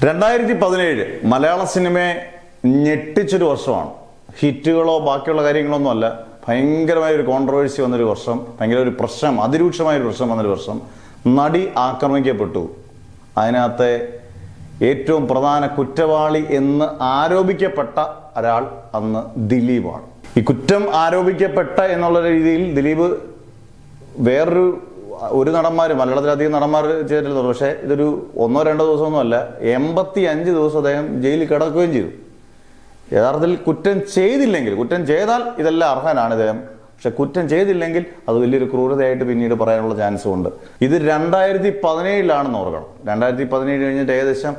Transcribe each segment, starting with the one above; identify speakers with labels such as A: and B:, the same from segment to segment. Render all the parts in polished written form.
A: 2017 മലയാള സിനിമയെ ഞെട്ടിച്ചൊരു വർഷമാണ്. ഹിറ്റുകളോ ബാക്കിയുള്ള കാര്യങ്ങളൊന്നും അല്ല, ഭയങ്കരമായൊരു കോൺട്രവേഴ്സി വന്നൊരു വർഷം, ഭയങ്കര ഒരു പ്രശ്നം, അതിരൂക്ഷമായൊരു പ്രശ്നം വന്നൊരു വർഷം. നടി ആക്രമിക്കപ്പെട്ടു. അതിനകത്തെ ഏറ്റവും പ്രധാന കുറ്റവാളി എന്ന് ആരോപിക്കപ്പെട്ട ഒരാൾ അന്ന് ദിലീപാണ്. ഈ കുറ്റം ആരോപിക്കപ്പെട്ട എന്നുള്ള രീതിയിൽ ദിലീപ് ഒരു നടന്മാര്, മലയാളത്തിലധികം നടന്മാർ ചെയ്തിട്ടുള്ളൂ. പക്ഷേ ഇതൊരു 1-2 ദിവസമൊന്നുമല്ല, 85 ദിവസം അദ്ദേഹം ജയിലിൽ കിടക്കുകയും ചെയ്തു. യഥാർത്ഥത്തിൽ കുറ്റം ചെയ്താൽ ഇതെല്ലാം അർഹനാണ് ഇദ്ദേഹം. പക്ഷെ കുറ്റം ചെയ്തില്ലെങ്കിൽ അത് വലിയൊരു ക്രൂരതയായിട്ട് പിന്നീട് പറയാനുള്ള ചാൻസും ഉണ്ട്. ഇത് 2017 ഓർക്കണം. 2017 കഴിഞ്ഞിട്ട് ഏകദേശം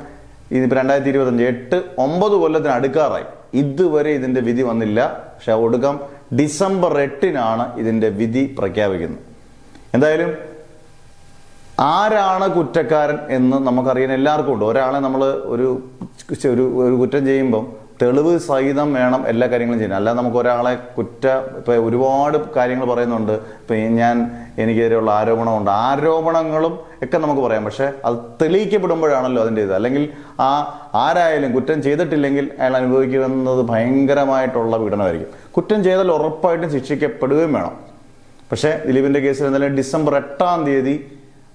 A: ഇതിപ്പോൾ 2025, 8-9 കൊല്ലത്തിന് അടുക്കാറായി. ഇതുവരെ ഇതിന്റെ വിധി വന്നില്ല. പക്ഷെ ഒടുക്കം ഡിസംബർ 8 ഇതിന്റെ വിധി പ്രഖ്യാപിക്കുന്നത്. എന്തായാലും ആരാണ് കുറ്റക്കാരൻ എന്ന് നമുക്കറിയാൻ എല്ലാവർക്കും ഉണ്ട്. ഒരാളെ നമ്മൾ ഒരു കുറ്റം ചെയ്യുമ്പം തെളിവ് സഹിതം വേണം എല്ലാ കാര്യങ്ങളും ചെയ്യാൻ. അല്ലാതെ നമുക്ക് ഒരാളെ ഇപ്പൊ ഒരുപാട് കാര്യങ്ങൾ പറയുന്നുണ്ട്. ഇപ്പൊ എനിക്കെതിരെയുള്ള ആരോപണമുണ്ട്, ആരോപണങ്ങളും ഒക്കെ നമുക്ക് പറയാം. പക്ഷെ അത് തെളിയിക്കപ്പെടുമ്പോഴാണല്ലോ അതിൻ്റെ ഇത്. അല്ലെങ്കിൽ ആരായാലും കുറ്റം ചെയ്തിട്ടില്ലെങ്കിൽ അയാൾ അനുഭവിക്കുന്നത് ഭയങ്കരമായിട്ടുള്ള പീഡനമായിരിക്കും. കുറ്റം ചെയ്താൽ ഉറപ്പായിട്ടും ശിക്ഷിക്കപ്പെടുകയും വേണം. പക്ഷേ ദിലീപിന്റെ കേസിൽ എന്തായാലും ഡിസംബർ 8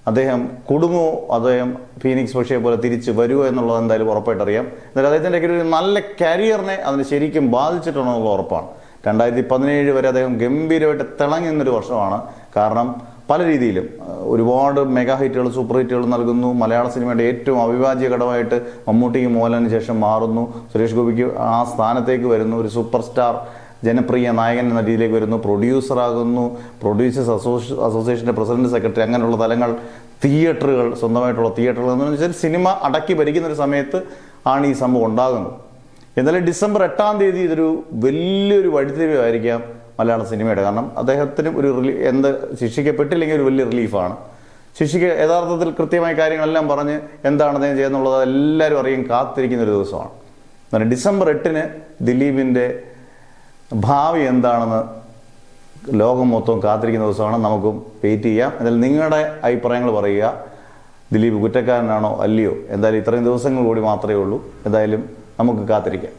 A: അദ്ദേഹം കുടുങ്ങുമോ, അദ്ദേഹം ഫീനിക്സ് പക്ഷിയെ പോലെ തിരിച്ച് വരുമോ എന്നുള്ളത് എന്തായാലും ഉറപ്പായിട്ട് അറിയാം. എന്നാലും അദ്ദേഹത്തിന്റെ ഒരു നല്ല കരിയറിനെ അതിന് ശരിക്കും ബാധിച്ചിട്ടുണ്ടെന്നുള്ള ഉറപ്പാണ്. 2017 വരെ അദ്ദേഹം ഗംഭീരമായിട്ട് തിളങ്ങി നിന്നൊരു വർഷമാണ്. കാരണം പല രീതിയിലും ഒരുപാട് മെഗാ ഹിറ്റുകൾ, സൂപ്പർ ഹിറ്റുകൾ നൽകുന്നു. മലയാള സിനിമയുടെ ഏറ്റവും അവിഭാജ്യ ഘടകമായിട്ട് മമ്മൂട്ടിക്ക് മോഹൻലാലിന് ശേഷം മാറുന്നു. സുരേഷ് ഗോപിക്ക് ആ സ്ഥാനത്തേക്ക് വരുന്നു. ഒരു സൂപ്പർ സ്റ്റാർ ജനപ്രിയ നായകൻ എന്ന രീതിയിലേക്ക് വരുന്നു. പ്രൊഡ്യൂസറാകുന്നു, പ്രൊഡ്യൂസേഴ്സ് അസോസിയേഷന്റെ പ്രസിഡന്റ്, സെക്രട്ടറി, അങ്ങനെയുള്ള തലങ്ങൾ, തിയേറ്ററുകൾ, സ്വന്തമായിട്ടുള്ള തിയേറ്ററുകൾ എന്ന് വെച്ചാൽ സിനിമ അടക്കി ഭരിക്കുന്ന ഒരു സമയത്ത് ആണ് ഈ സംഭവം ഉണ്ടാകുന്നത്. എന്നാലും ഡിസംബർ 8 ഇതൊരു വലിയൊരു വഴിത്തിരിവായിരിക്കാം മലയാള സിനിമയുടെ. കാരണം അദ്ദേഹത്തിന് ശിക്ഷിക്കപ്പെട്ടില്ലെങ്കിൽ ഒരു വലിയ റിലീഫാണ്. യഥാർത്ഥത്തിൽ കൃത്യമായ കാര്യങ്ങളെല്ലാം പറഞ്ഞ് എന്താണ് അദ്ദേഹം ചെയ്യുന്നുള്ളത് എല്ലാവരും അറിയാൻ കാത്തിരിക്കുന്ന ഒരു ദിവസമാണ്. എന്നാൽ ഡിസംബർ 8 ദിലീപിന്റെ ഭാവി എന്താണെന്ന് ലോകം മൊത്തം കാത്തിരിക്കുന്ന ദിവസമാണ്. നമുക്കും വെയിറ്റ് ചെയ്യാം. എന്തായാലും നിങ്ങളുടെ അഭിപ്രായങ്ങൾ പറയുക. ദിലീപ് കുറ്റക്കാരനാണോ അല്ലയോ? എന്തായാലും ഇത്രയും ദിവസങ്ങൾ കൂടി മാത്രമേ ഉള്ളൂ. എന്തായാലും നമുക്ക് കാത്തിരിക്കാം.